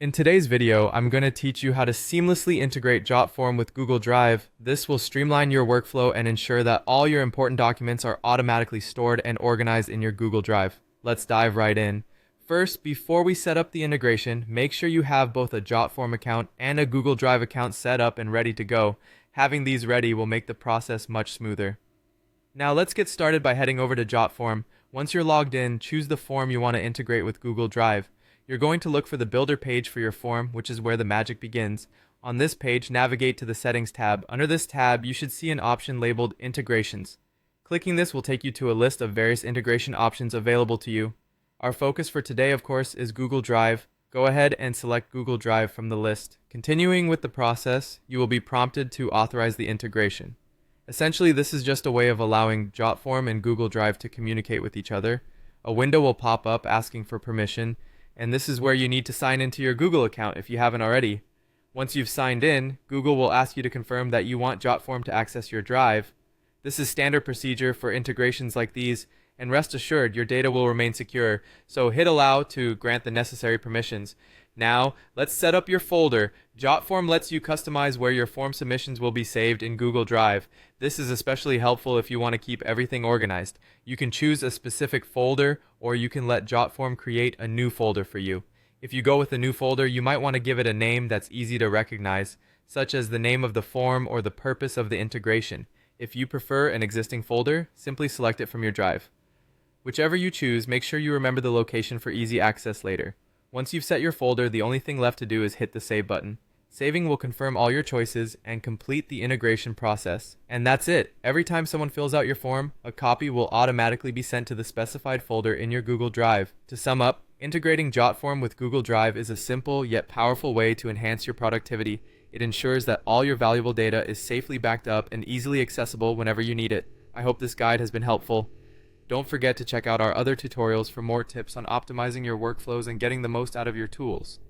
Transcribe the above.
In today's video, I'm going to teach you how to seamlessly integrate Jotform with Google Drive. This will streamline your workflow and ensure that all your important documents are automatically stored and organized in your Google Drive. Let's dive right in. First, before we set up the integration, make sure you have both a Jotform account and a Google Drive account set up and ready to go. Having these ready will make the process much smoother. Now let's get started by heading over to Jotform. Once you're logged in, choose the form you want to integrate with Google Drive. You're going to look for the Builder page for your form, which is where the magic begins. On this page, navigate to the Settings tab. Under this tab, you should see an option labeled Integrations. Clicking this will take you to a list of various integration options available to you. Our focus for today, of course, is Google Drive. Go ahead and select Google Drive from the list. Continuing with the process, you will be prompted to authorize the integration. Essentially, this is just a way of allowing Jotform and Google Drive to communicate with each other. A window will pop up asking for permission, and this is where you need to sign into your Google account if you haven't already. Once you've signed in, Google will ask you to confirm that you want Jotform to access your drive. This is standard procedure for integrations like these, and rest assured your data will remain secure, so hit allow to grant the necessary permissions. Now, let's set up your folder. Jotform lets you customize where your form submissions will be saved in Google Drive. This is especially helpful if you want to keep everything organized. You can choose a specific folder, or you can let Jotform create a new folder for you. If you go with a new folder, you might want to give it a name that's easy to recognize, such as the name of the form or the purpose of the integration. If you prefer an existing folder, simply select it from your drive. Whichever you choose, make sure you remember the location for easy access later. Once you've set your folder, the only thing left to do is hit the Save button. Saving will confirm all your choices and complete the integration process. And that's it. Every time someone fills out your form, a copy will automatically be sent to the specified folder in your Google Drive. To sum up, integrating Jotform with Google Drive is a simple yet powerful way to enhance your productivity. It ensures that all your valuable data is safely backed up and easily accessible whenever you need it. I hope this guide has been helpful. Don't forget to check out our other tutorials for more tips on optimizing your workflows and getting the most out of your tools.